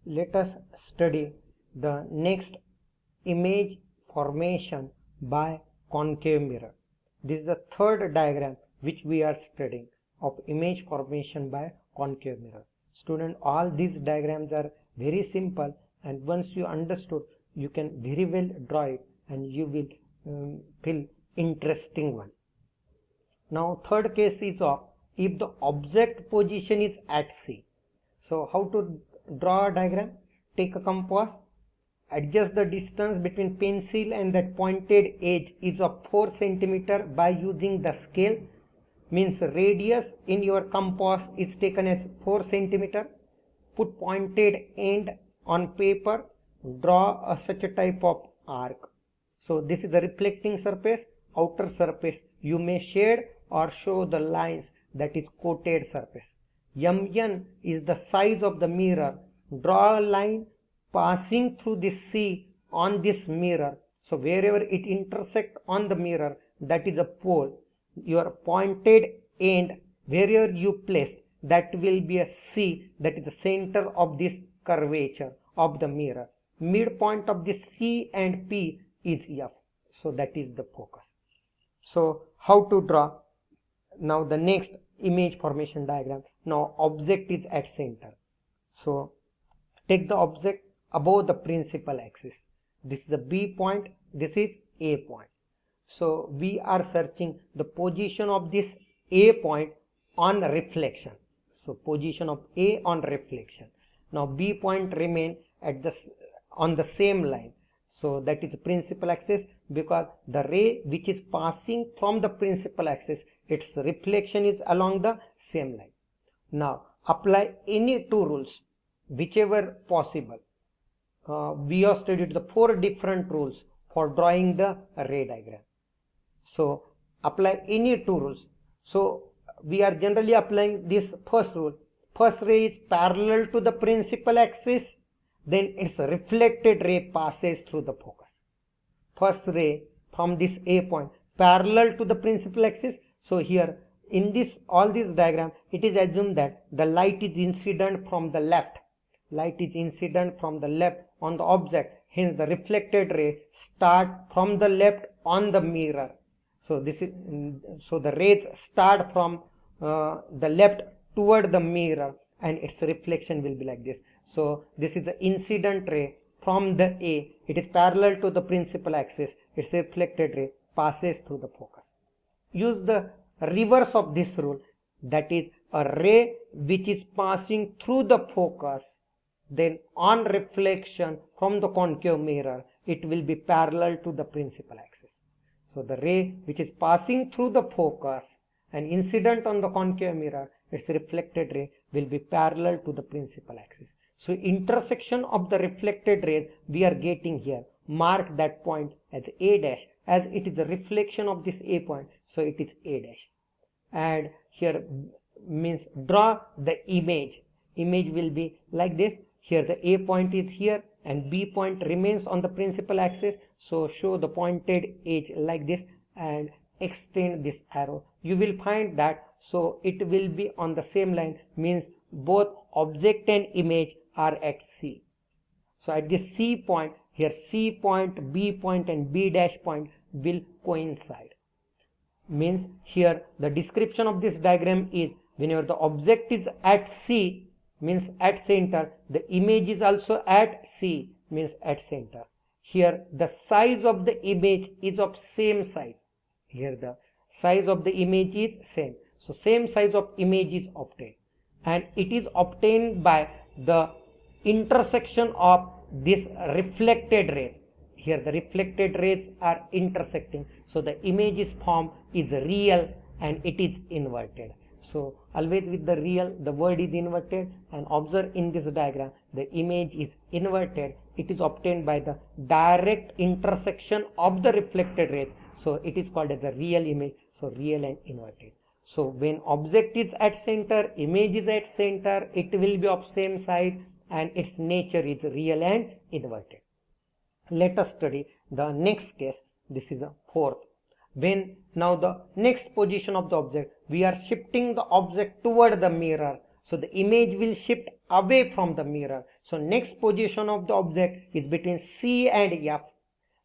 Let us study the next image formation by concave mirror. This is the third diagram which we are studying of image formation by concave mirror. Student, all these diagrams are very simple, and once you understood, you can very well draw it and you will feel interesting one. Now third case is of if the object position is at C. So how to draw a diagram? Take a compass, adjust the distance between pencil and that pointed edge is of 4 cm by using the scale. Means radius in your compass is taken as 4 cm. Put pointed end on paper, draw such a type of arc. So this is the reflecting surface, outer surface. You may shade or show the lines, that is coated surface. Mn is the size of the mirror. Draw a line passing through this C on this mirror. So wherever it intersects on the mirror, that is a pole. Your pointed end, wherever you place, that will be a C, that is the center of this curvature of the mirror. Midpoint of this C and P is F. So that is the focus. So how to draw? Now the next image formation diagram. Now object is at center. So take the object above the principal axis. This is the B point, this is A point. So we are searching the position of this A point on reflection. So position of A on reflection. Now B point remain at on the same line. So that is the principal axis, because the ray which is passing from the principal axis, its reflection is along the same line. Now apply any two rules, whichever possible. We have studied the 4 different rules for drawing the ray diagram. So apply any two rules. So we are generally applying this first rule. First ray is parallel to the principal axis, then its reflected ray passes through the focus. First ray from this A point parallel to the principal axis. So here in this all this diagram, it is assumed that the light is incident from the left. Light is incident from the left on the object. Hence the reflected ray start from the left on the mirror. So this is so the rays start from the left toward the mirror, and its reflection will be like this. So this is the incident ray from the A. It is parallel to the principal axis. Its reflected ray passes through the focus. Use the reverse of this rule, that is a ray which is passing through the focus, then on reflection from the concave mirror, it will be parallel to the principal axis. So the ray which is passing through the focus and incident on the concave mirror, its reflected ray will be parallel to the principal axis. So intersection of the reflected rays we are getting here. Mark that point as A dash, as it is a reflection of this A point, so it is A dash. And here means draw the image. Image will be like this. Here the A point is here and B point remains on the principal axis. So show the pointed edge like this and extend this arrow. You will find that so it will be on the same line, means both object and image are at C. So at this C point, here C point, B point and B dash point will coincide. Means here the description of this diagram is whenever the object is at C, means at center, the image is also at C, means at center. Here the size of the image is of same size. Here the size of the image is same. So same size of image is obtained, and it is obtained by the intersection of this reflected rays. Here the reflected rays are intersecting, so the image is formed is real and it is inverted. So always with the real, the word is inverted, and observe in this diagram the image is inverted. It is obtained by the direct intersection of the reflected rays. So it is called as a real image. So real and inverted. So when object is at center, image is at center, it will be of same size and its nature is real and inverted. Let us study the next case. This is the fourth. When now the next position of the object, we are shifting the object toward the mirror. So the image will shift away from the mirror. So next position of the object is between C and F.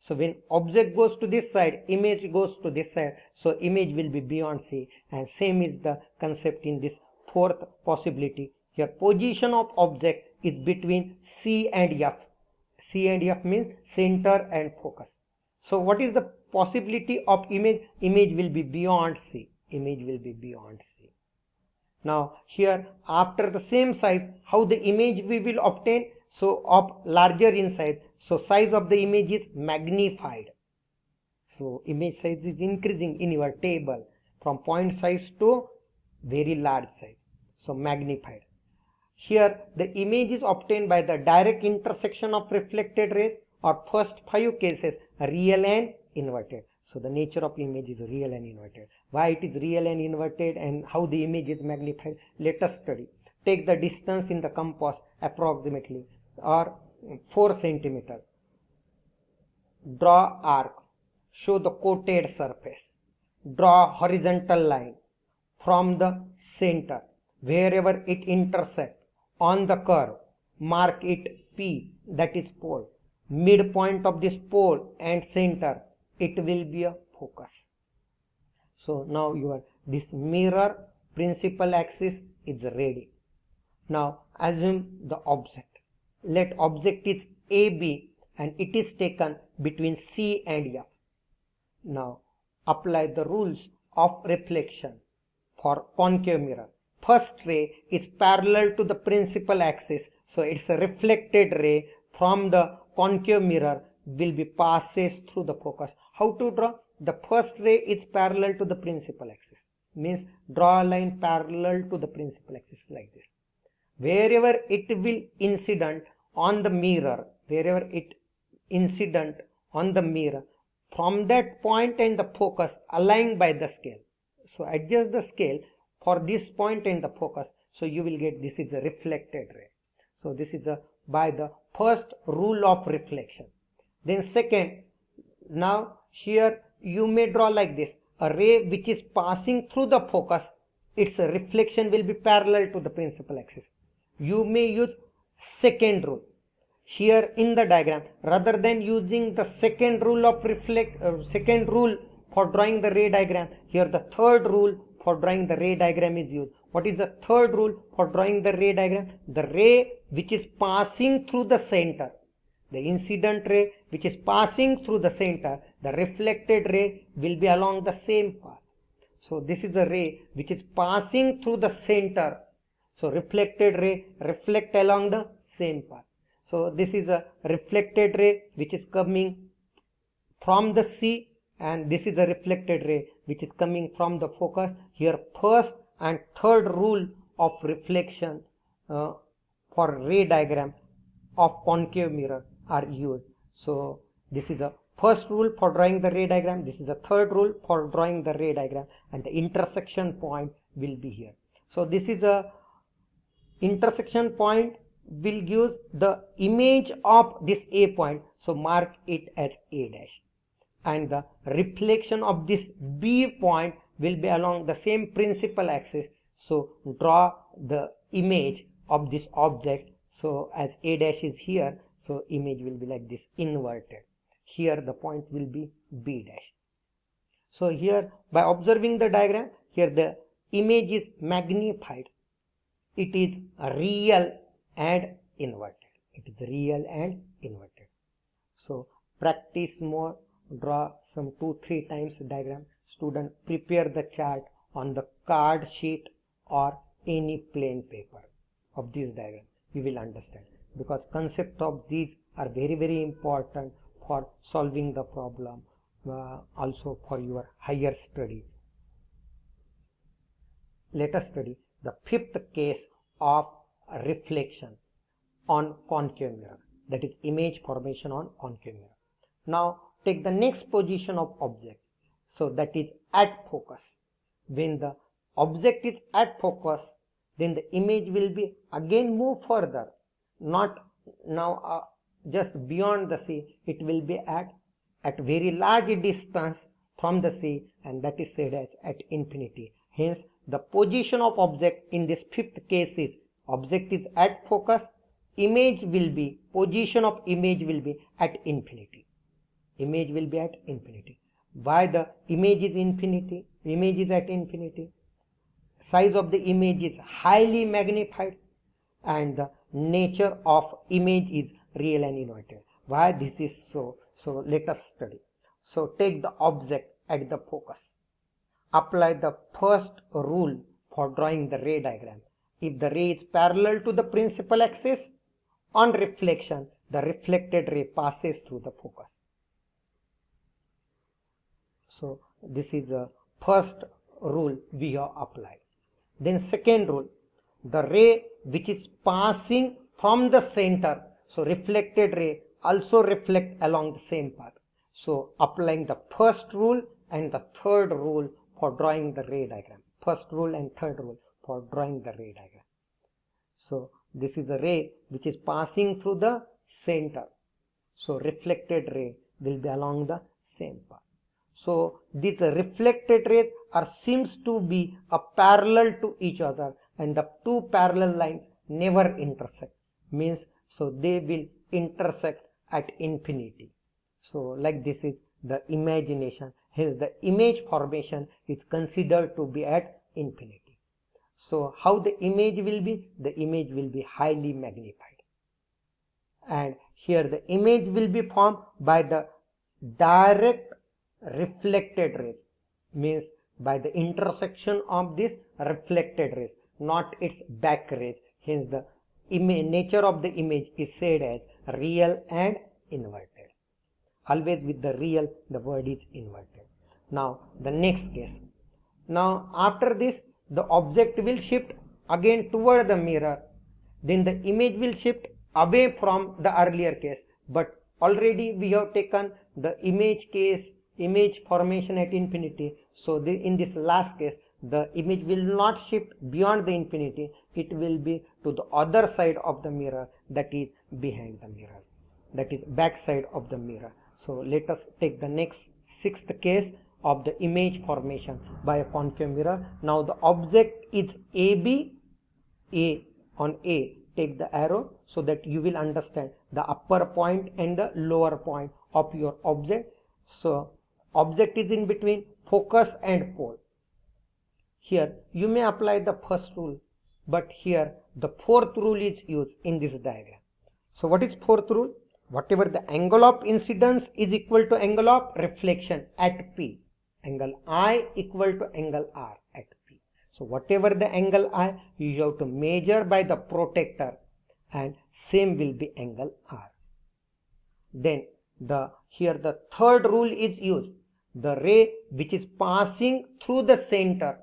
So when object goes to this side, image goes to this side. So image will be beyond C. And same is the concept in this fourth possibility. Here position of object is between C and F. C and F means center and focus. So what is the possibility of image? Image will be beyond C. Image will be beyond C. Now here after the same size, how the image we will obtain? So of larger in size. So size of the image is magnified. So image size is increasing in your table from point size to very large size. So magnified. Here the image is obtained by the direct intersection of reflected rays, or first 5 cases real and inverted. So the nature of image is real and inverted. Why it is real and inverted and how the image is magnified? Let us study. Take the distance in the compass approximately or 4 centimeter. Draw arc. Show the coated surface. Draw horizontal line from the center. Wherever it intersects on the curve, mark it P, that is pole. Midpoint of this pole and center, it will be a focus. So now this mirror principal axis is ready. Now assume the object. Let object is AB and it is taken between C and F. Now apply the rules of reflection for concave mirror. First ray is parallel to the principal axis, so it's a reflected ray from the concave mirror will be passes through the focus. How to draw? The first ray is parallel to the principal axis, means draw a line parallel to the principal axis like this. Wherever it will incident on the mirror, from that point and the focus align by the scale. So adjust the scale for this point and the focus. So you will get this is a reflected ray. So this is by the first rule of reflection. Then second, now here you may draw like this. A ray which is passing through the focus, its reflection will be parallel to the principal axis. You may use second rule. Here in the diagram, rather than using the second rule for drawing the ray diagram, here the third rule for drawing the ray diagram is used. What is the third rule for drawing the ray diagram? The ray which is passing through the center, the incident ray which is passing through the center, the reflected ray will be along the same path. So this is a ray which is passing through the center. So reflected ray reflect along the same path. So this is a reflected ray which is coming from the C, and this is a reflected ray which is coming from the focus. Here first and third rule of reflection for ray diagram of concave mirror are used. So this is the first rule for drawing the ray diagram, this is the third rule for drawing the ray diagram, and the intersection point will be here. So this is a intersection point will give the image of this A point, so mark it as A dash, and the reflection of this B point will be along the same principal axis. So draw the image of this object. So as A dash is here, so image will be like this, inverted. Here the point will be B dash. So here by observing the diagram, here the image is magnified. It is real and inverted. It is real and inverted. So practice more, draw some 2-3 times diagram. Student prepare the chart on the card sheet or any plain paper of this diagram. You will understand, because concept of these are very, very important for solving the problem, also for your higher studies. Let us study the fifth case of reflection on concave mirror, that is image formation on concave mirror. Now take the next position of object, so that is at focus. When the object is at focus, then the image will be again move further, not now just beyond the sea, it will be at very large distance from the sea, and that is said as at infinity. Hence the position of object in this fifth case is object is at focus, image will be, position of image will be at infinity. Image will be at infinity. Why the image is infinity? Image is at infinity. Size of the image is highly magnified and the nature of image is real and inverted. Why this is so? So let us study. So take the object at the focus. Apply the first rule for drawing the ray diagram. If the ray is parallel to the principal axis, on reflection, the reflected ray passes through the focus. So this is the first rule we have applied. Then second rule, the ray which is passing from the center, so reflected ray also reflect along the same path. So applying the first rule and the third rule for drawing the ray diagram. First rule and third rule for drawing the ray diagram. So this is a ray which is passing through the center. So reflected ray will be along the same path. So these reflected rays seems to be parallel to each other, and the two parallel lines never intersect. Means so they will intersect at infinity. So like this is the imagination. Hence the image formation is considered to be at infinity. So how the image will be? The image will be highly magnified. And here the image will be formed by the direct reflected rays, means by the intersection of this reflected rays, not its back rays. Hence the nature of the image is said as real and inverted. Always with the real, the word is inverted. Now the next case. Now after this, the object will shift again toward the mirror. Then the image will shift away from the earlier case. But already we have taken the image case, image formation at infinity. So in this last case, the image will not shift beyond the infinity. It will be to the other side of the mirror, that is behind the mirror, that is back side of the mirror. So let us take the next sixth case of the image formation by a concave mirror. Now the object is AB, A on A. Take the arrow so that you will understand the upper point and the lower point of your object. So object is in between focus and pole. Here you may apply the first rule, but here the fourth rule is used in this diagram. So what is fourth rule? Whatever the angle of incidence is equal to angle of reflection at P, angle I equal to angle R at P. So whatever the angle I, you have to measure by the protector, and same will be angle R. Then here the third rule is used. The ray which is passing through the center,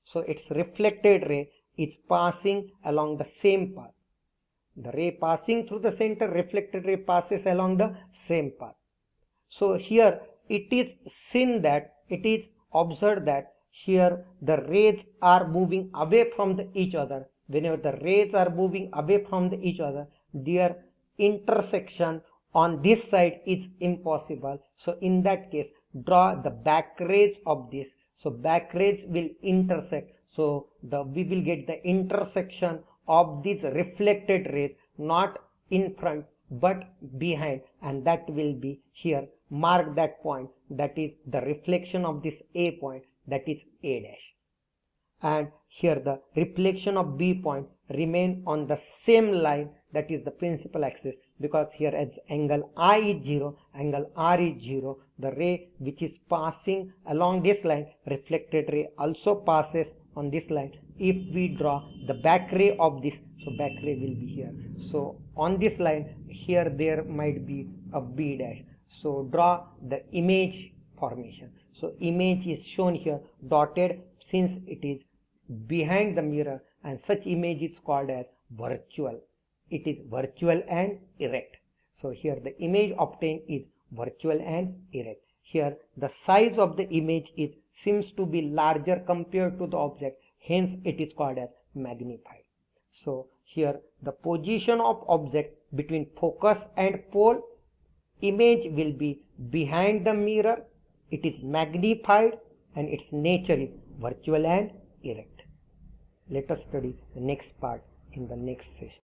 so its reflected ray is passing along the same path. The ray passing through the center, reflected ray passes along the same path. So here it is seen that, it is observed that here the rays are moving away from each other. Whenever the rays are moving away from each other, their intersection on this side is impossible. So in that case, draw the back rays of this. So back rays will intersect. So we will get the intersection of these reflected rays, not in front but behind, and that will be here. Mark that point, that is the reflection of this A point, that is A dash. And here the reflection of B point remain on the same line, that is the principal axis, because here as angle I is 0, angle R is 0, the ray which is passing along this line, reflected ray also passes on this line. If we draw the back ray of this, so back ray will be here. So on this line, here there might be a B dash. So draw the image formation. So image is shown here dotted, since it is behind the mirror, and such image is called as virtual. It is virtual and erect. So here the image obtained is virtual and erect. Here the size of the image seems to be larger compared to the object, hence it is called as magnified. So here the position of object between focus and pole, image will be behind the mirror, it is magnified, and its nature is virtual and erect. Let us study the next part in the next session.